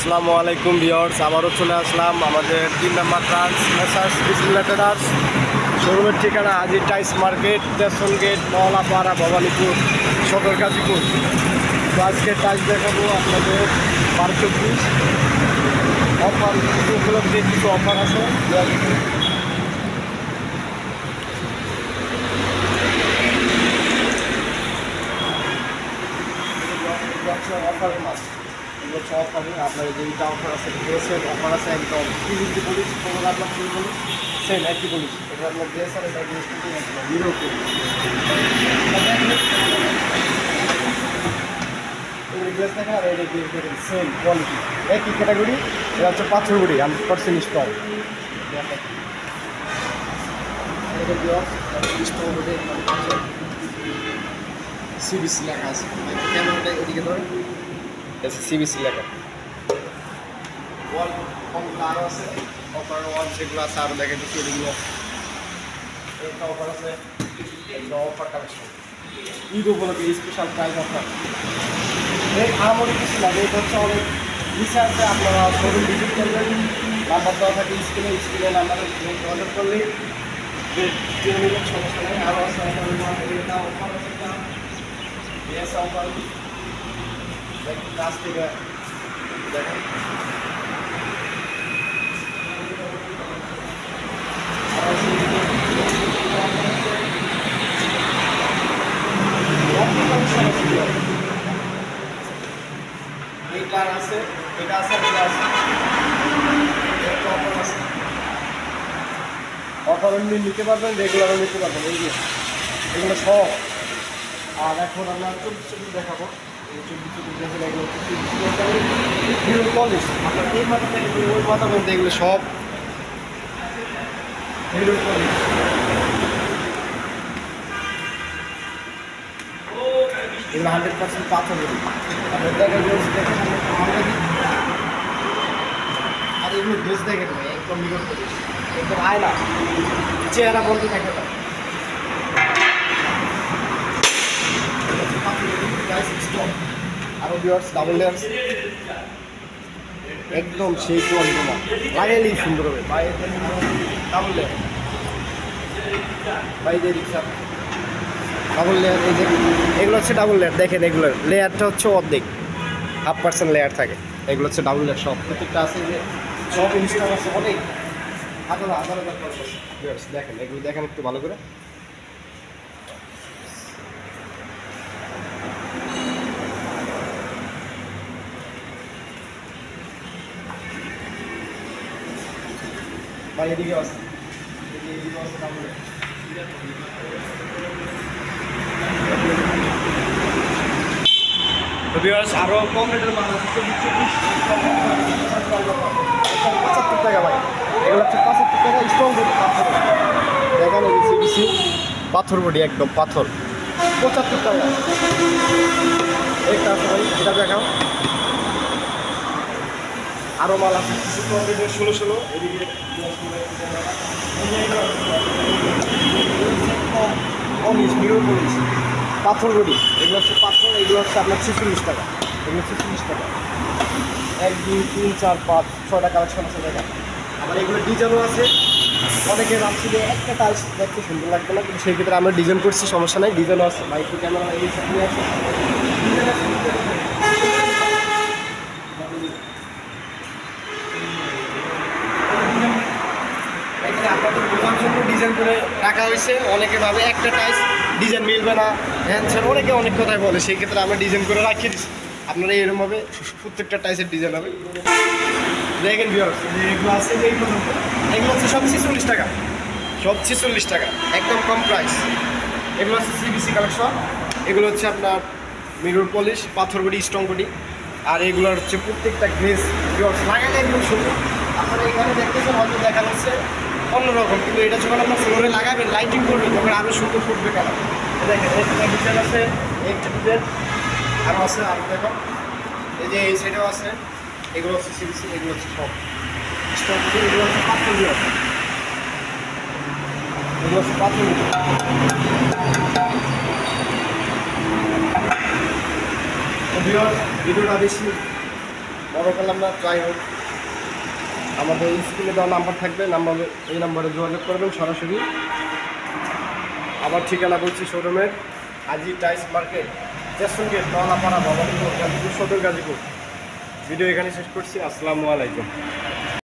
আসসালামু আলাইকুম ভিউয়ার্স, আবারও চলে আসলাম আমাদের 3 নম্বর ব্রাঞ্চ মেসার্স বিসমিল্লাহ ট্রেডার্স শোরুমের ঠিকানা হাজির টাইস মার্কেট, স্টেশন গেট, মওলাপাড়া, ভবানীপুর, সদর গাজীপুর। তো আজকে টাইস দেখাবো আপনাদের 12-20 অফার উপলক্ষে কিছু অফার আছে। অফারের মাছ অফারে আপনার যেটা অফার আছে ড্রেসের অফার আছে একদম 350 বলিস, 15 লাখ বলিস, সেম একই বলিস। এটা আপনার ড্রেস আর এটা ড্রেস কিন্তু হিরো ড্রেস দেখা আর এটা সেম কোয়ালিটি একই ক্যাটাগরি। এটা হচ্ছে পাথর গুড়ি 100% স্টক। সিবিসি লেখা আছে, ক্যামেরাটা এদিকে ধরে সিবিসি লেখা। ওয়াল আরও আছে অফার, ওয়াল যেগুলো আছে আরও দেখে দিচ্ছি। এগুলো একটা অফার আছে, একটা অফার কালেকশন ঈদ উপলক্ষে স্পেশাল প্রাইস অফার। এই আমারও কিছু লাগে, এটা হচ্ছে অনেক নিচে আছে। আপনারা শোরুম ভিজিট করবেন, নাম্বার দেওয়া থাকে স্ক্রিনে নাম্বারে যোগাযোগ করলে কিনে নিলেন, সমস্যা নেই। আরও আছে এটা অফার আছে, এটা অফার কাছ থেকে দেখেন। এইটা আছে, এটা আছে, এটা আছে, অফার আছে। অফার এমনি নিতে পারবেন, রেগুলারও নিতে পারবেন। এই যে এগুলো সব। আর এখন আমরা 24 দেখাবো। আপনার এই মাথা থেকে ওই মাথা পর্যন্ত এগুলো সব এগুলো 100% পাথর। আর এগুলো ড্রেস দেখে নেবে একদম নিকট করে, একদম আয়না চেহারা বলতে থাকে না। আরো ভিউয়ার্স ডাবল লেয়ার একদম সেই কোয়ালিটি না, লাগাইলেই সুন্দর হবে। ডাবল লেয়ার বাইরে রিক্সা ডাবল লেয়ার। এই যে এগুলো হচ্ছে ডাবল লেয়ার, দেখেন এগুলোর লেয়ারটা হচ্ছে অর্ধেক, 1/2% লেয়ার থাকে। এগুলো হচ্ছে ডাবল লেয়ার সব, প্রত্যেকটা আছে যে সব ইনস্টল আছে অনেক হাজার হাজার হাজার ভিউয়ার্স। দেখেন এগুলো দেখেন একটু ভালো করে। এদিকে আছে, এদিকে আছে ডাবল লেয়ার। আরো কম রেটের মাল আছে, 75 টাকা ভাই। এগুলো হচ্ছে 75 টাকা স্ট্রং বডি পাথর। দেখেন সিবিসি পাথর বডি, একদম পাথর, 75 টাকা। একটা আছে ভাই, এটা দেখাও। আরও মাল আছে 16 এদিকে পাথর বডি। এগুলো হচ্ছে পাথর, এগুলো হচ্ছে আপনার 46 টাকা। এগুলো 46 টাকা। 1, 2, 3, 4, 5, 6টা কালেকশন আছে দেখা। আবার এগুলো ডিজাইনও আছে। অনেকের দাম ছিল একটা টাইস দেখতে সুন্দর লাগবে না, কিন্তু সেই ক্ষেত্রে আমরা ডিজাইন করছি, সমস্যা নাই। ডিজাইনও আছে বাইক ক্যামেরা এই সাথে আছে। আপনাদের বোঝার জন্য ডিজাইন করে রাখা হয়েছে। অনেকে ভাবে একটা টাইস ডিজাইন মিলবে না, হ্যাঁ স্যার অনেকে অনেক কথাই বলে, সেই ক্ষেত্রে আমরা ডিজাইন করে রাখিয়ে দিচ্ছি। আপনারা এরকমভাবে প্রত্যেকটা টাইসের ডিজাইন হবে। দেখেন ভিউয়ার্স, এগুলো আছে যে এগুলো হচ্ছে সব 46 টাকা, সব 46 টাকা, একদম কম প্রাইস। এগুলো হচ্ছে সিবিসি কালেকশন। এগুলো হচ্ছে আপনার মিরর পলিশ, পাথর বডি, স্ট্রং বডি। আর এগুলোর হচ্ছে প্রত্যেকটা গ্লেস ভিউয়ার্স লাগালে একদম সুন্দর। আপনারা এখানে দেখতেছেন হয়তো দেখা যাচ্ছে অন্যরকম, কিন্তু এটা যখন আপনার ফ্লোরে লাগাবেন, লাইটিং করবেন, তখন আরও সুন্দর ফুটবে কালার। দেখেন একটা ডিজাইন আছে, একটা ডিজাইন আরও আছে। আর দেখো এই যে এই সাইডেও আছে। এগুলো হচ্ছে সিবিসি, এগুলো হচ্ছে সব স্টক। এগুলো হচ্ছে পাথর, এগুলো হচ্ছে পাথর। ভিডিওটা বেশি বড় করলাম না, যাই হোক আমাদের স্ক্রিনে দেওয়া নাম্বার থাকবে, এই নাম্বারে যোগাযোগ করবেন সরাসরি। আবার ঠিকানা বলছি শোরুমের আজি tiles market, station gate, Nalapara, Bhabanipur, Gazipur Sadar, Gazipur. Video এখানে শেষ করছি। আসসালামু আলাইকুম।